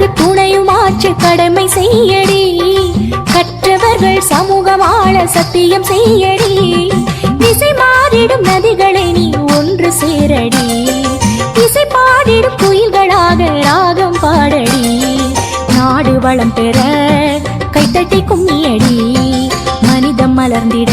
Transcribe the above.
தனக்கு துணையுமாற்று கடமை செய்யடி. கற்றவர்கள் சமூகம் ஆள சத்தியம் செய்யடி. திசை மாறிடும் நதிகளை நீ ஒன்று சேரடி. இசை பாடிடும் குயில்களாக ராகம் பாடடி. நாடு வளம் பெற கைத்தட்டி கும்மியடி. மனிதம் மலர்ந்திட